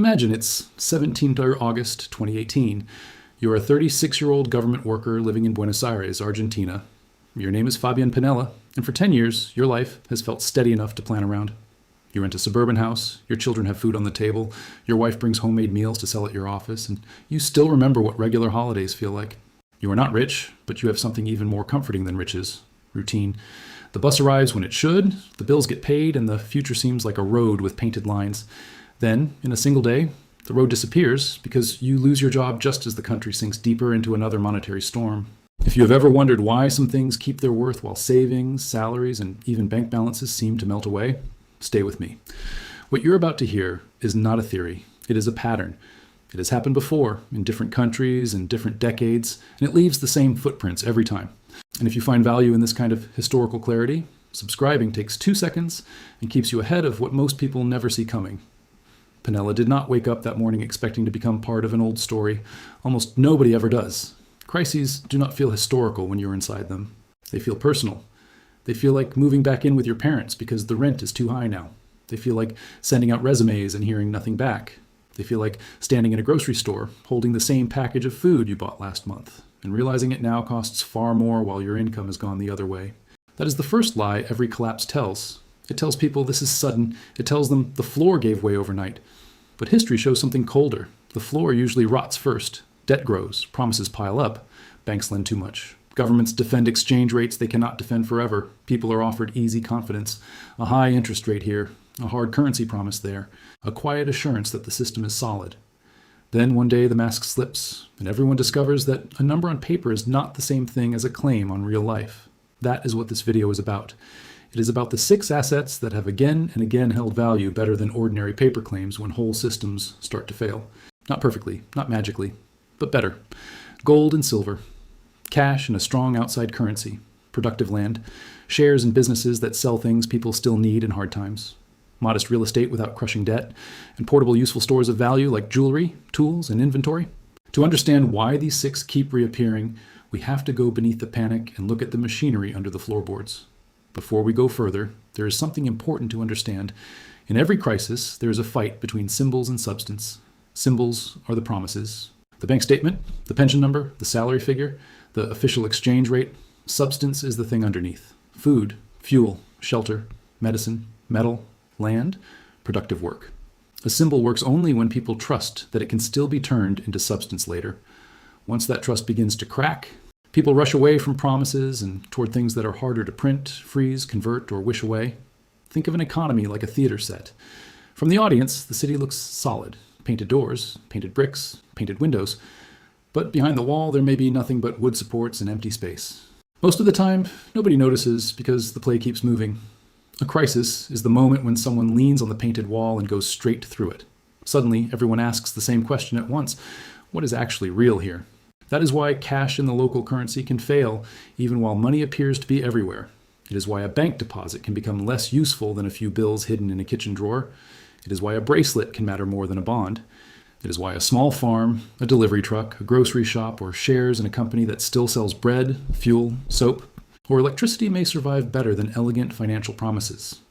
Imagine it's 17th August 2018. You're a 36-year-old government worker living in Buenos Aires, Argentina. Your name is Fabian Pinella, and for 10 years, your life has felt steady enough to plan around. You rent a suburban house, your children have food on the table, your wife brings homemade meals to sell at your office, and you still remember what regular holidays feel like. You are not rich, but you have something even more comforting than riches: routine. The bus arrives when it should, the bills get paid, and the future seems like a road with painted lines. Then, in a single day, the road disappears because you lose your job just as the country sinks deeper into another monetary storm. If you have ever wondered why some things keep their worth while savings, salaries, and even bank balances seem to melt away, stay with me. What you're about to hear is not a theory. It is a pattern. It has happened before in different countries and different decades, and it leaves the same footprints every time. And if you find value in this kind of historical clarity, subscribing takes 2 seconds and keeps you ahead of what most people never see coming. Pinella did not wake up that morning expecting to become part of an old story. Almost nobody ever does. Crises do not feel historical when you're inside them. They feel personal. They feel like moving back in with your parents because the rent is too high now. They feel like sending out resumes and hearing nothing back. They feel like standing in a grocery store, holding the same package of food you bought last month, and realizing it now costs far more while your income has gone the other way. That is the first lie every collapse tells. It tells people this is sudden. It tells them the floor gave way overnight. But history shows something colder. The floor usually rots first. Debt grows. Promises pile up. Banks lend too much. Governments defend exchange rates they cannot defend forever. People are offered easy confidence. A high interest rate here. A hard currency promise there. A quiet assurance that the system is solid. Then one day the mask slips, and everyone discovers that a number on paper is not the same thing as a claim on real life. That is what this video is about. It is about the 6 assets that have again and again held value better than ordinary paper claims when whole systems start to fail. Not perfectly, not magically, but better. Gold and silver. Cash and a strong outside currency. Productive land. Shares in businesses that sell things people still need in hard times. Modest real estate without crushing debt. And portable useful stores of value like jewelry, tools, and inventory. To understand why these 6 keep reappearing, we have to go beneath the panic and look at the machinery under the floorboards. Before we go further, there is something important to understand. In every crisis, there is a fight between symbols and substance. Symbols are the promises. The bank statement, the pension number, the salary figure, the official exchange rate. Substance is the thing underneath. Food, fuel, shelter, medicine, metal, land, productive work. A symbol works only when people trust that it can still be turned into substance later. Once that trust begins to crack, people rush away from promises and toward things that are harder to print, freeze, convert, or wish away. Think of an economy like a theater set. From the audience, the city looks solid. Painted doors, painted bricks, painted windows. But behind the wall, there may be nothing but wood supports and empty space. Most of the time, nobody notices because the play keeps moving. A crisis is the moment when someone leans on the painted wall and goes straight through it. Suddenly, everyone asks the same question at once. What is actually real here? That is why cash in the local currency can fail, even while money appears to be everywhere. It is why a bank deposit can become less useful than a few bills hidden in a kitchen drawer. It is why a bracelet can matter more than a bond. It is why a small farm, a delivery truck, a grocery shop, or shares in a company that still sells bread, fuel, soap, or electricity may survive better than elegant financial promises.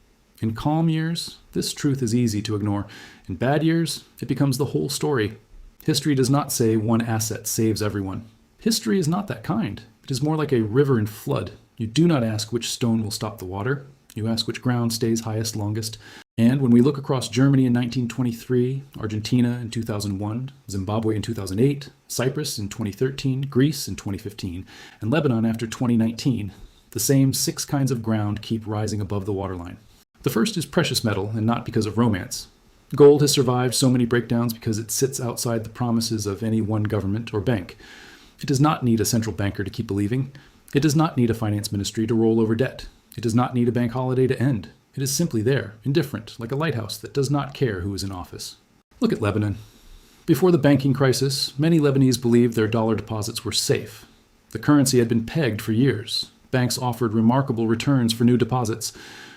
In calm years, this truth is easy to ignore. In bad years, it becomes the whole story. History does not say one asset saves everyone. History is not that kind. It is more like a river in flood. You do not ask which stone will stop the water. You ask which ground stays highest longest. And when we look across Germany in 1923, Argentina in 2001, Zimbabwe in 2008, Cyprus in 2013, Greece in 2015, and Lebanon after 2019, the same 6 kinds of ground keep rising above the waterline. The first is precious metal, and not because of romance. Gold has survived so many breakdowns because it sits outside the promises of any one government or bank. It does not need a central banker to keep believing. It does not need a finance ministry to roll over debt. It does not need a bank holiday to end. It is simply there, indifferent, like a lighthouse that does not care who is in office. Look at Lebanon. Before the banking crisis, many Lebanese believed their dollar deposits were safe. The currency had been pegged for years. Banks offered remarkable returns for new deposits.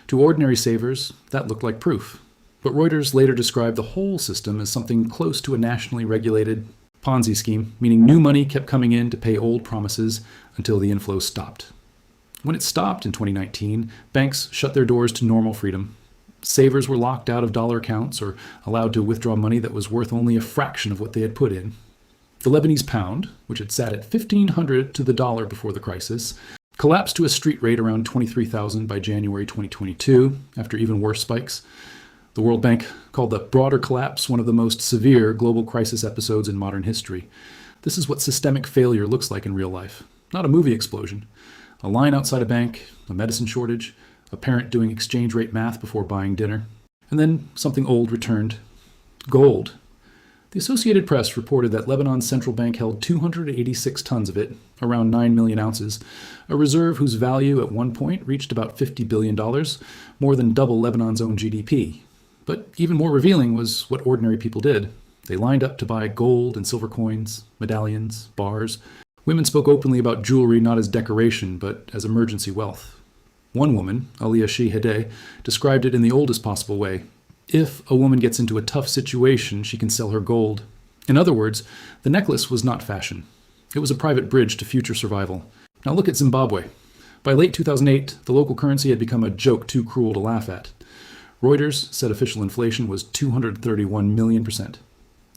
To ordinary savers, that looked like proof. But Reuters later described the whole system as something close to a nationally regulated Ponzi scheme, meaning new money kept coming in to pay old promises until the inflow stopped. When it stopped in 2019, banks shut their doors to normal freedom. Savers were locked out of dollar accounts or allowed to withdraw money that was worth only a fraction of what they had put in. The Lebanese pound, which had sat at 1,500 to the dollar before the crisis, collapsed to a street rate around 23,000 by January 2022, after even worse spikes. The World Bank called the broader collapse one of the most severe global crisis episodes in modern history. This is what systemic failure looks like in real life, not a movie explosion. A line outside a bank, a medicine shortage, a parent doing exchange rate math before buying dinner, and then something old returned: gold. The Associated Press reported that Lebanon's central bank held 286 tons of it, around 9 million ounces, a reserve whose value at one point reached about $50 billion, more than double Lebanon's own GDP. But even more revealing was what ordinary people did. They lined up to buy gold and silver coins, medallions, bars. Women spoke openly about jewelry not as decoration, but as emergency wealth. One woman, Aliyah Shihadeh, described it in the oldest possible way. If a woman gets into a tough situation, she can sell her gold. In other words, the necklace was not fashion. It was a private bridge to future survival. Now look at Zimbabwe. By late 2008, the local currency had become a joke too cruel to laugh at. Reuters said official inflation was 231 million%.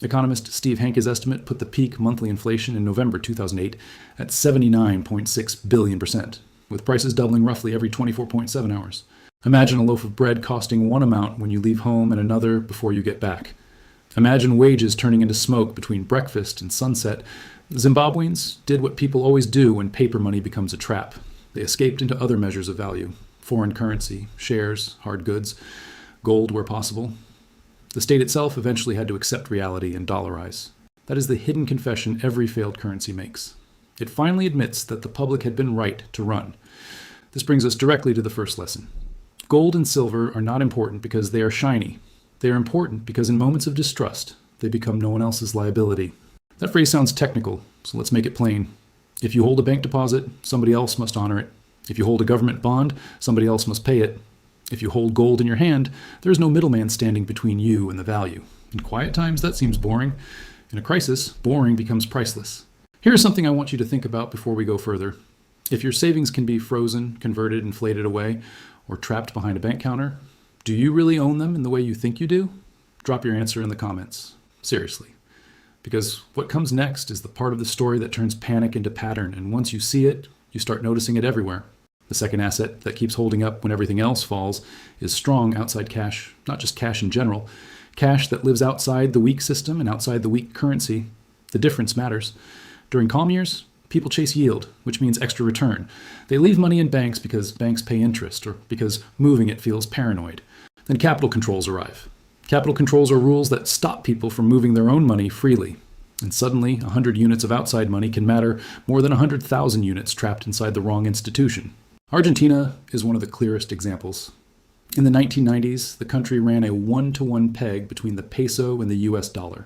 Economist Steve Hanke's estimate put the peak monthly inflation in November 2008 at 79.6 billion%, with prices doubling roughly every 24.7 hours. Imagine a loaf of bread costing one amount when you leave home and another before you get back. Imagine wages turning into smoke between breakfast and sunset. Zimbabweans did what people always do when paper money becomes a trap. They escaped into other measures of value: foreign currency, shares, hard goods, gold where possible. The state itself eventually had to accept reality and dollarize. That is the hidden confession every failed currency makes. It finally admits that the public had been right to run. This brings us directly to the first lesson. Gold and silver are not important because they are shiny. They are important because in moments of distrust, they become no one else's liability. That phrase sounds technical, so let's make it plain. If you hold a bank deposit, somebody else must honor it. If you hold a government bond, somebody else must pay it. If you hold gold in your hand, there is no middleman standing between you and the value. In quiet times, that seems boring. In a crisis, boring becomes priceless. Here's something I want you to think about before we go further. If your savings can be frozen, converted, inflated away, or trapped behind a bank counter, do you really own them in the way you think you do? Drop your answer in the comments. Seriously. Because what comes next is the part of the story that turns panic into pattern, and once you see it, you start noticing it everywhere. The second asset that keeps holding up when everything else falls is strong outside cash, not just cash in general. Cash that lives outside the weak system and outside the weak currency. The difference matters. During calm years, people chase yield, which means extra return. They leave money in banks because banks pay interest or because moving it feels paranoid. Then capital controls arrive. Capital controls are rules that stop people from moving their own money freely. And suddenly, 100 units of outside money can matter more than 100,000 units trapped inside the wrong institution. Argentina is one of the clearest examples. In the 1990s, the country ran a one-to-one peg between the peso and the US dollar.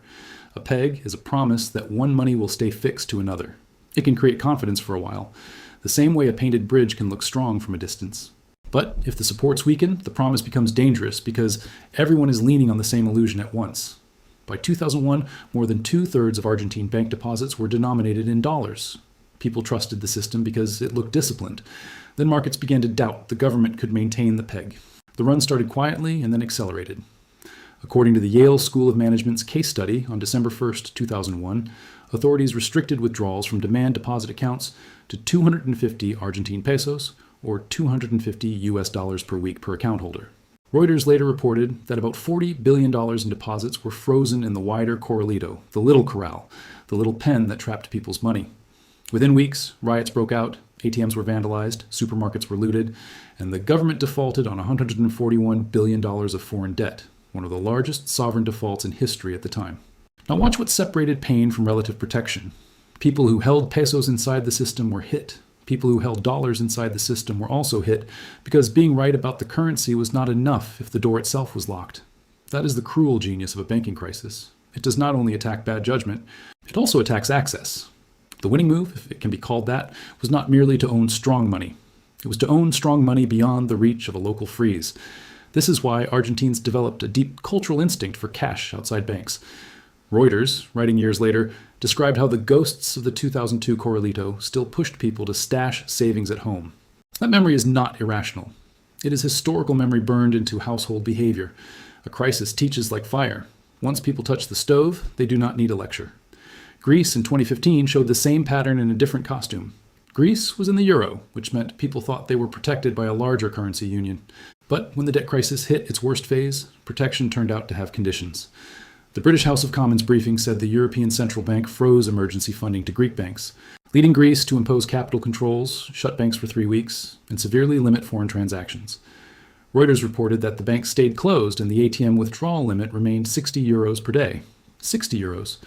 A peg is a promise that one money will stay fixed to another. It can create confidence for a while, the same way a painted bridge can look strong from a distance. But if the supports weaken, the promise becomes dangerous because everyone is leaning on the same illusion at once. By 2001, more than 2/3 of Argentine bank deposits were denominated in dollars. People trusted the system because it looked disciplined. Then markets began to doubt the government could maintain the peg. The run started quietly and then accelerated. According to the Yale School of Management's case study on December 1st, 2001, authorities restricted withdrawals from demand deposit accounts to 250 Argentine pesos, or $250 US per week per account holder. Reuters later reported that about $40 billion in deposits were frozen in the wider corralito, the little corral, the little pen that trapped people's money. Within weeks, riots broke out, ATMs were vandalized, supermarkets were looted, and the government defaulted on $141 billion of foreign debt, one of the largest sovereign defaults in history at the time. Now watch what separated pain from relative protection. People who held pesos inside the system were hit. People who held dollars inside the system were also hit because being right about the currency was not enough if the door itself was locked. That is the cruel genius of a banking crisis. It does not only attack bad judgment, it also attacks access. The winning move, if it can be called that, was not merely to own strong money. It was to own strong money beyond the reach of a local freeze. This is why Argentines developed a deep cultural instinct for cash outside banks. Reuters, writing years later, described how the ghosts of the 2002 corralito still pushed people to stash savings at home. That memory is not irrational. It is historical memory burned into household behavior. A crisis teaches like fire. Once people touch the stove, they do not need a lecture. Greece in 2015 showed the same pattern in a different costume. Greece was in the euro, which meant people thought they were protected by a larger currency union. But when the debt crisis hit its worst phase, protection turned out to have conditions. The British House of Commons briefing said the European Central Bank froze emergency funding to Greek banks, leading Greece to impose capital controls, shut banks for 3 weeks, and severely limit foreign transactions. Reuters reported that the bank stayed closed and the ATM withdrawal limit remained €60 per day. €60.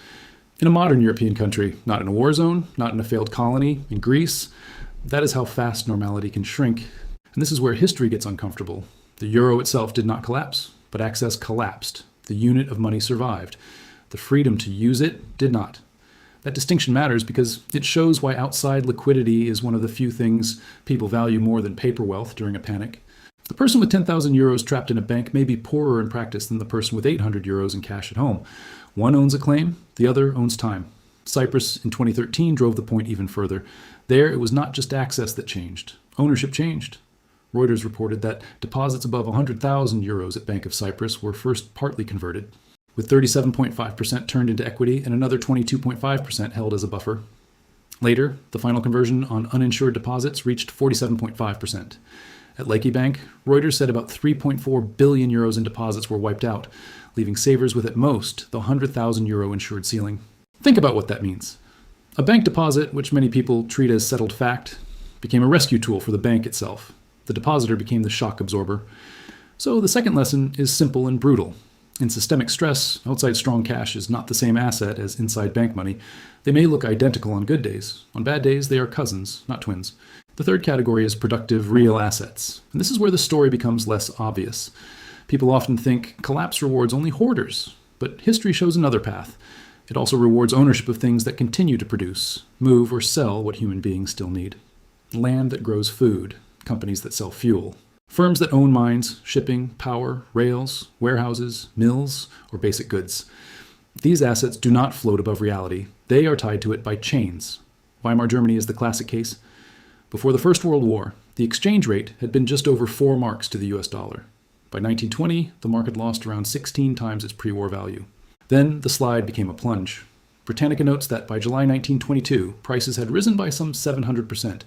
In a modern European country, not in a war zone, not in a failed colony, in Greece, that is how fast normality can shrink. And this is where history gets uncomfortable. The euro itself did not collapse, but access collapsed. The unit of money survived. The freedom to use it did not. That distinction matters because it shows why outside liquidity is one of the few things people value more than paper wealth during a panic. The person with €10,000 trapped in a bank may be poorer in practice than the person with €800 in cash at home. One owns a claim, the other owns time. Cyprus in 2013 drove the point even further. There, it was not just access that changed. Ownership changed. Reuters reported that deposits above €100,000 at Bank of Cyprus were first partly converted, with 37.5% turned into equity and another 22.5% held as a buffer. Later, the final conversion on uninsured deposits reached 47.5%. At Lakey Bank, Reuters said about €3.4 billion in deposits were wiped out, leaving savers with at most the €100,000 insured ceiling. Think about what that means. A bank deposit, which many people treat as settled fact, became a rescue tool for the bank itself. The depositor became the shock absorber. So the second lesson is simple and brutal. In systemic stress, outside strong cash is not the same asset as inside bank money. They may look identical on good days. On bad days, they are cousins, not twins. The third category is productive real assets. And this is where the story becomes less obvious. People often think collapse rewards only hoarders, but history shows another path. It also rewards ownership of things that continue to produce, move, or sell what human beings still need. Land that grows food, companies that sell fuel, firms that own mines, shipping, power, rails, warehouses, mills, or basic goods. These assets do not float above reality. They are tied to it by chains. Weimar Germany is the classic case. Before the First World War, the exchange rate had been just over 4 marks to the US dollar. By 1920, the mark had lost around 16 times its pre-war value. Then the slide became a plunge. Britannica notes that by July 1922, prices had risen by some 700%.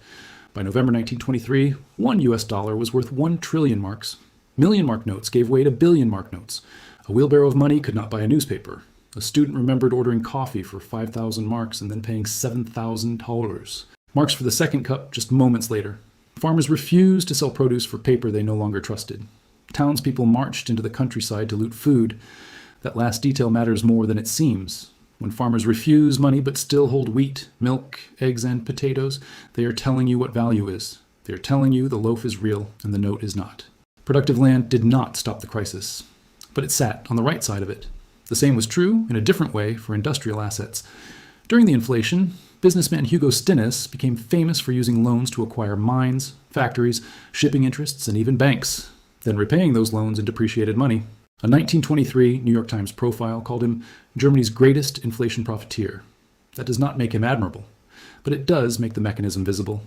By November 1923, one US dollar was worth 1 trillion marks. Million mark notes gave way to billion mark notes. A wheelbarrow of money could not buy a newspaper. A student remembered ordering coffee for 5,000 marks and then paying $7,000. Marks for the second cup just moments later. Farmers refused to sell produce for paper they no longer trusted. Townspeople marched into the countryside to loot food. That last detail matters more than it seems. When farmers refuse money but still hold wheat, milk, eggs, and potatoes, they are telling you what value is. They are telling you the loaf is real and the note is not. Productive land did not stop the crisis, but it sat on the right side of it. The same was true in a different way for industrial assets. During the inflation, businessman Hugo Stinnes became famous for using loans to acquire mines, factories, shipping interests, and even banks, then repaying those loans in depreciated money. A 1923 New York Times profile called him Germany's greatest inflation profiteer. That does not make him admirable, but it does make the mechanism visible.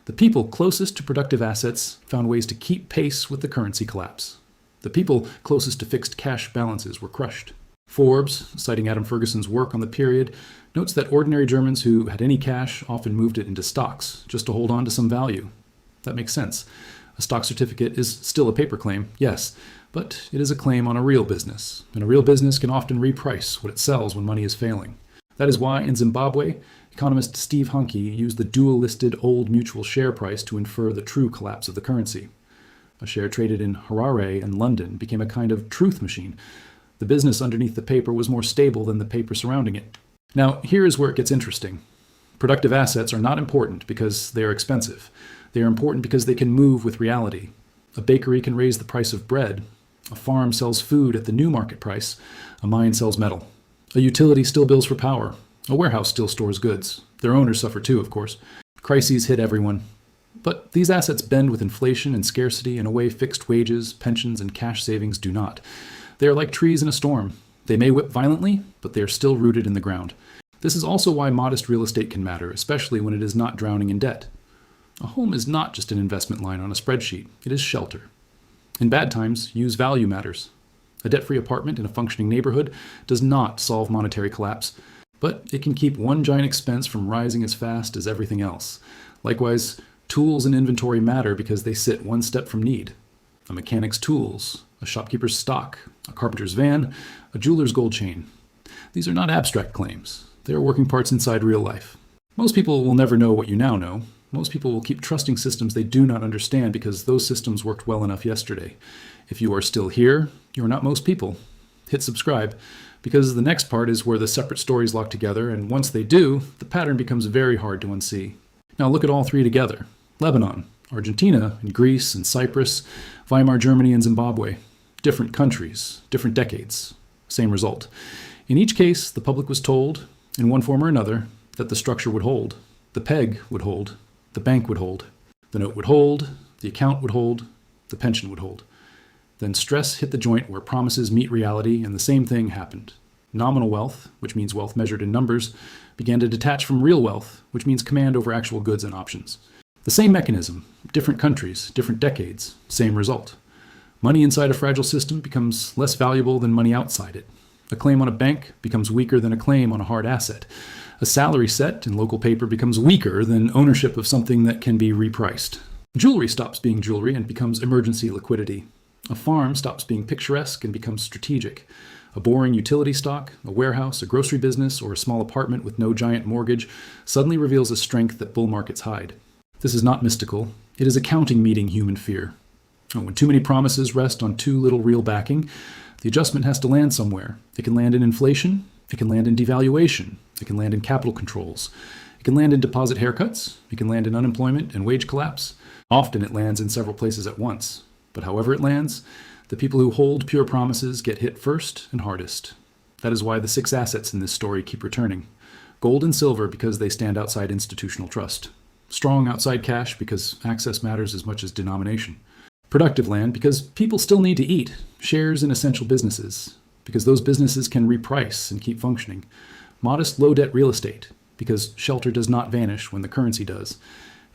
The people closest to productive assets found ways to keep pace with the currency collapse. The people closest to fixed cash balances were crushed. Forbes, citing Adam Ferguson's work on the period, notes that ordinary Germans who had any cash often moved it into stocks just to hold on to some value. That makes sense. A stock certificate is still a paper claim, yes, but it is a claim on a real business, and a real business can often reprice what it sells when money is failing. That is why in Zimbabwe, economist Steve Hunke used the dual-listed old mutual share price to infer the true collapse of the currency. A share traded in Harare and London became a kind of truth machine. The business underneath the paper was more stable than the paper surrounding it. Now, here is where it gets interesting. Productive assets are not important because they are expensive. They are important because they can move with reality. A bakery can raise the price of bread. A farm sells food at the new market price. A mine sells metal. A utility still bills for power. A warehouse still stores goods. Their owners suffer too, of course. Crises hit everyone. But these assets bend with inflation and scarcity in a way fixed wages, pensions, and cash savings do not. They are like trees in a storm. They may whip violently, but they are still rooted in the ground. This is also why modest real estate can matter, especially when it is not drowning in debt. A home is not just an investment line on a spreadsheet. It is shelter. In bad times, use value matters. A debt-free apartment in a functioning neighborhood does not solve monetary collapse, but it can keep one giant expense from rising as fast as everything else. Likewise, tools and inventory matter because they sit one step from need. A mechanic's tools, a shopkeeper's stock, a carpenter's van, a jeweler's gold chain. These are not abstract claims. They are working parts inside real life. Most people will never know what you now know. Most people will keep trusting systems they do not understand because those systems worked well enough yesterday. If you are still here, you are not most people. Hit subscribe, because the next part is where the separate stories lock together, and once they do, the pattern becomes very hard to unsee. Now look at all three together. Lebanon, Argentina, and Greece, and Cyprus, Weimar Germany, and Zimbabwe. Different countries, different decades. Same result. In each case, the public was told, in one form or another, that the structure would hold, the peg would hold, the bank would hold, the note would hold, the account would hold, the pension would hold. Then stress hit the joint where promises meet reality, and the same thing happened. Nominal wealth, which means wealth measured in numbers, began to detach from real wealth, which means command over actual goods and options. The same mechanism, different countries, different decades, same result. Money inside a fragile system becomes less valuable than money outside it. A claim on a bank becomes weaker than a claim on a hard asset. A salary set in local paper becomes weaker than ownership of something that can be repriced. Jewelry stops being jewelry and becomes emergency liquidity. A farm stops being picturesque and becomes strategic. A boring utility stock, a warehouse, a grocery business, or a small apartment with no giant mortgage suddenly reveals a strength that bull markets hide. This is not mystical. It is accounting meeting human fear. When too many promises rest on too little real backing, the adjustment has to land somewhere. It can land in inflation. It can land in devaluation. It can land in capital controls. It can land in deposit haircuts. It can land in unemployment and wage collapse. Often it lands in several places at once. But however it lands, the people who hold pure promises get hit first and hardest. That is why the 6 assets in this story keep returning. Gold and silver because they stand outside institutional trust. Strong outside cash because access matters as much as denomination. Productive land because people still need to eat. Shares in essential businesses because those businesses can reprice and keep functioning. Modest low-debt real estate because shelter does not vanish when the currency does.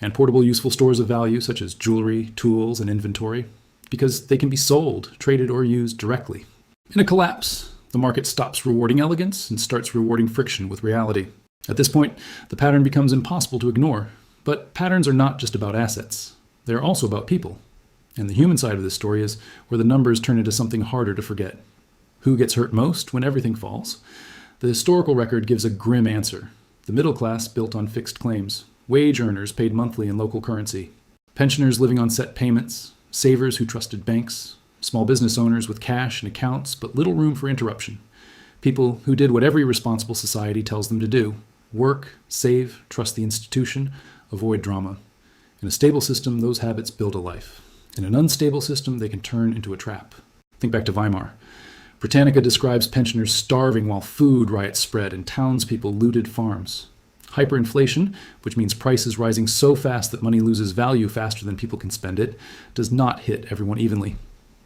And portable useful stores of value such as jewelry, tools, and inventory because they can be sold, traded, or used directly. In a collapse, the market stops rewarding elegance and starts rewarding friction with reality. At this point, the pattern becomes impossible to ignore. But patterns are not just about assets. They are also about people. And the human side of this story is where the numbers turn into something harder to forget. Who gets hurt most when everything falls? The historical record gives a grim answer. The middle class built on fixed claims. Wage earners paid monthly in local currency. Pensioners living on set payments. Savers who trusted banks, small business owners with cash and accounts, but little room for interruption. People who did what every responsible society tells them to do. Work, save, trust the institution, avoid drama. In a stable system, those habits build a life. In an unstable system, they can turn into a trap. Think back to Weimar. Britannica describes pensioners starving while food riots spread and townspeople looted farms. Hyperinflation, which means prices rising so fast that money loses value faster than people can spend it, does not hit everyone evenly.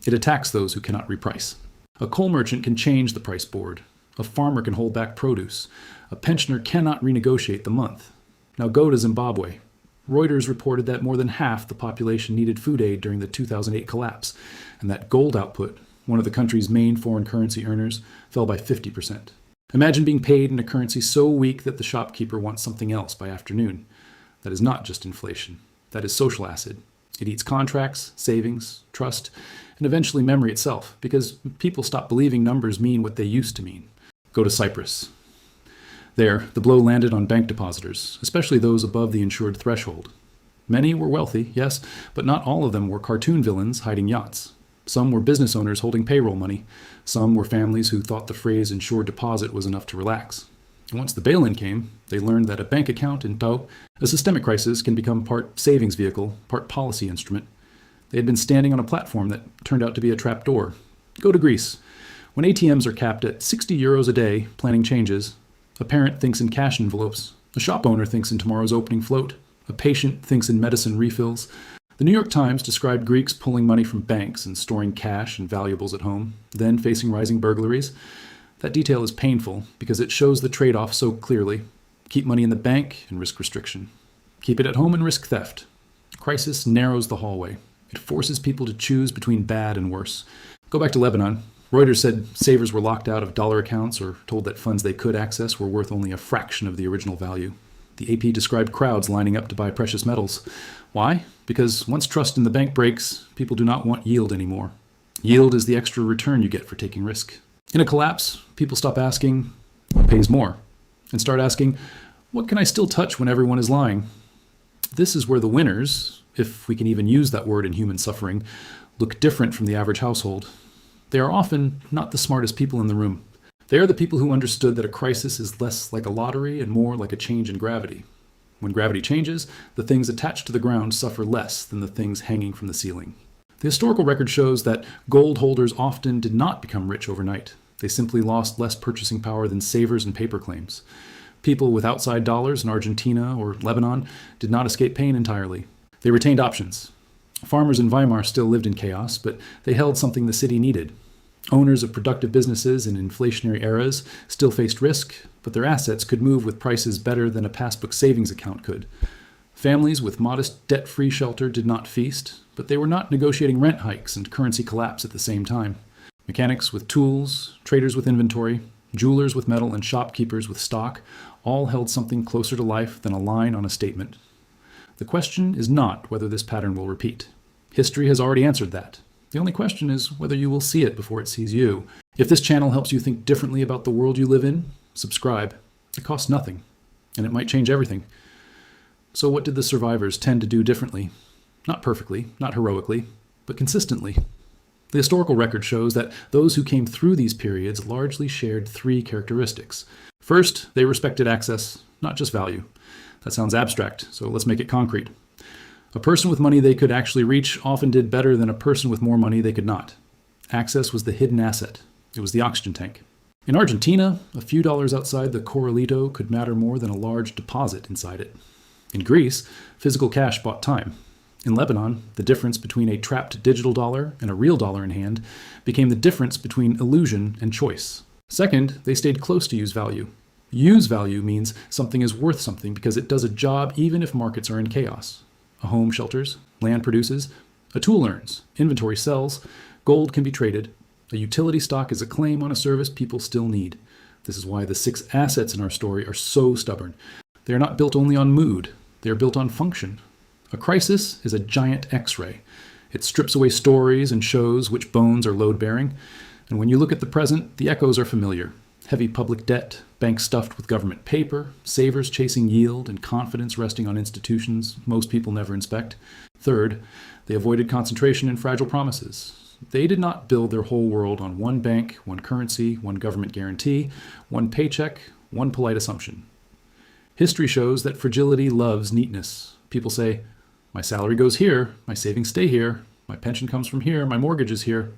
It attacks those who cannot reprice. A coal merchant can change the price board. A farmer can hold back produce. A pensioner cannot renegotiate the month. Now go to Zimbabwe. Reuters reported that more than half the population needed food aid during the 2008 collapse, and that gold output, one of the country's main foreign currency earners, fell by 50%. Imagine being paid in a currency so weak that the shopkeeper wants something else by afternoon. That is not just inflation. That is social acid. It eats contracts, savings, trust, and eventually memory itself, because people stop believing numbers mean what they used to mean. Go to Cyprus. There, the blow landed on bank depositors, especially those above the insured threshold. Many were wealthy, yes, but not all of them were cartoon villains hiding yachts. Some were business owners holding payroll money. Some were families who thought the phrase insured deposit was enough to relax. And once the bail-in came, they learned that a bank account in tow, a systemic crisis, can become part savings vehicle, part policy instrument. They had been standing on a platform that turned out to be a trapdoor. Go to Greece. When ATMs are capped at 60 euros a day, planning changes, a parent thinks in cash envelopes, a shop owner thinks in tomorrow's opening float, a patient thinks in medicine refills. The New York Times described Greeks pulling money from banks and storing cash and valuables at home, then facing rising burglaries. That detail is painful because it shows the trade-off so clearly. Keep money in the bank and risk restriction. Keep it at home and risk theft. Crisis narrows the hallway. It forces people to choose between bad and worse. Go back to Lebanon. Reuters said savers were locked out of dollar accounts or told that funds they could access were worth only a fraction of the original value. The AP described crowds lining up to buy precious metals. Why? Because once trust in the bank breaks, people do not want yield anymore. Yield is the extra return you get for taking risk. In a collapse, people stop asking, what pays more? And start asking, what can I still touch when everyone is lying? This is where the winners, if we can even use that word in human suffering, look different from the average household. They are often not the smartest people in the room. They are the people who understood that a crisis is less like a lottery and more like a change in gravity. When gravity changes, the things attached to the ground suffer less than the things hanging from the ceiling. The historical record shows that gold holders often did not become rich overnight. They simply lost less purchasing power than savers and paper claims. People with outside dollars in Argentina or Lebanon did not escape pain entirely. They retained options. Farmers in Weimar still lived in chaos, but they held something the city needed. Owners of productive businesses in inflationary eras still faced risk, but their assets could move with prices better than a passbook savings account could. Families with modest debt-free shelter did not feast, but they were not negotiating rent hikes and currency collapse at the same time. Mechanics with tools, traders with inventory, jewelers with metal, and shopkeepers with stock all held something closer to life than a line on a statement. The question is not whether this pattern will repeat. History has already answered that. The only question is whether you will see it before it sees you. If this channel helps you think differently about the world you live in, subscribe. It costs nothing, and it might change everything. So what did the survivors tend to do differently? Not perfectly, not heroically, but consistently. The historical record shows that those who came through these periods largely shared three characteristics. First, they respected access, not just value. That sounds abstract, so let's make it concrete. A person with money they could actually reach often did better than a person with more money they could not. Access was the hidden asset. It was the oxygen tank. In Argentina, a few dollars outside the corralito could matter more than a large deposit inside it. In Greece, physical cash bought time. In Lebanon, the difference between a trapped digital dollar and a real dollar in hand became the difference between illusion and choice. Second, they stayed close to use value. Use value means something is worth something because it does a job even if markets are in chaos. A home shelters, land produces, a tool earns, inventory sells, gold can be traded. A utility stock is a claim on a service people still need. This is why the 6 assets in our story are so stubborn. They are not built only on mood, they are built on function. A crisis is a giant X-ray. It strips away stories and shows which bones are load-bearing. And when you look at the present, the echoes are familiar. Heavy public debt, banks stuffed with government paper, savers chasing yield, and confidence resting on institutions most people never inspect. Third, they avoided concentration in fragile promises. They did not build their whole world on one bank, one currency, one government guarantee, one paycheck, one polite assumption. History shows that fragility loves neatness. People say, my salary goes here, my savings stay here, my pension comes from here, my mortgage is here.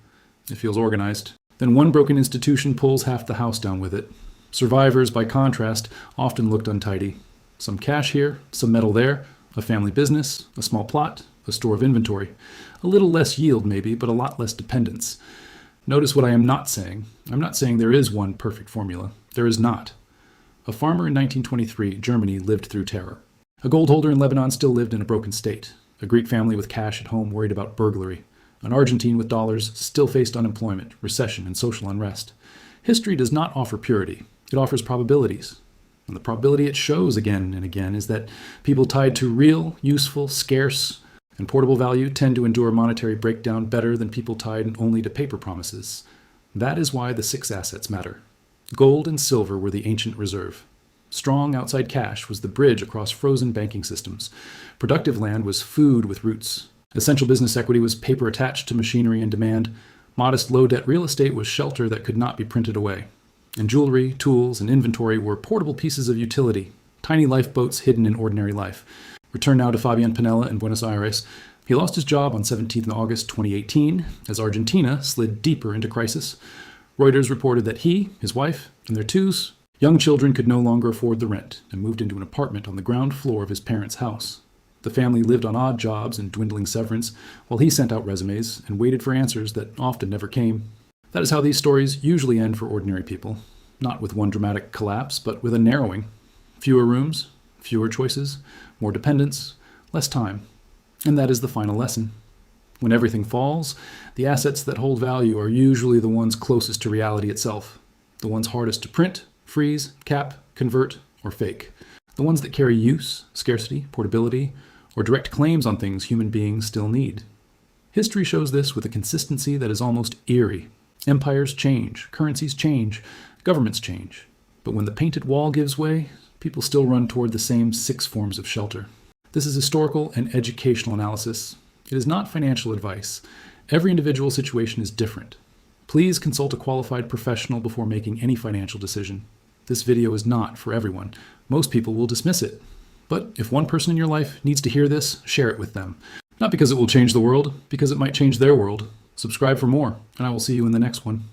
It feels organized. Then one broken institution pulls half the house down with it. Survivors, by contrast, often looked untidy. Some cash here, some metal there, a family business, a small plot, a store of inventory. A little less yield maybe, but a lot less dependence. Notice what I am not saying. I'm not saying there is one perfect formula. There is not. A farmer in 1923, Germany, lived through terror. A gold holder in Lebanon still lived in a broken state. A Greek family with cash at home worried about burglary. An Argentine with dollars still faced unemployment, recession, and social unrest. History does not offer purity. It offers probabilities. And the probability it shows again and again is that people tied to real, useful, scarce, and portable value tend to endure monetary breakdown better than people tied only to paper promises. That is why the 6 assets matter. Gold and silver were the ancient reserve. Strong outside cash was the bridge across frozen banking systems. Productive land was food with roots. Essential business equity was paper attached to machinery and demand. Modest low-debt real estate was shelter that could not be printed away. And jewelry, tools, and inventory were portable pieces of utility, tiny lifeboats hidden in ordinary life. Return now to Fabian Pinella in Buenos Aires. He lost his job on 17th August 2018 as Argentina slid deeper into crisis. Reuters reported that he, his wife, and their 2 young children could no longer afford the rent and moved into an apartment on the ground floor of his parents' house. The family lived on odd jobs and dwindling severance, while he sent out resumes and waited for answers that often never came. That is how these stories usually end for ordinary people. Not with one dramatic collapse, but with a narrowing. Fewer rooms, fewer choices, more dependence, less time. And that is the final lesson. When everything falls, the assets that hold value are usually the ones closest to reality itself, the ones hardest to print, freeze, cap, convert, or fake, the ones that carry use, scarcity, portability, or direct claims on things human beings still need. History shows this with a consistency that is almost eerie. Empires change, currencies change, governments change. But when the painted wall gives way, people still run toward the same 6 forms of shelter. This is historical and educational analysis. It is not financial advice. Every individual situation is different. Please consult a qualified professional before making any financial decision. This video is not for everyone. Most people will dismiss it. But if one person in your life needs to hear this, share it with them. Not because it will change the world, because it might change their world. Subscribe for more, and I will see you in the next one.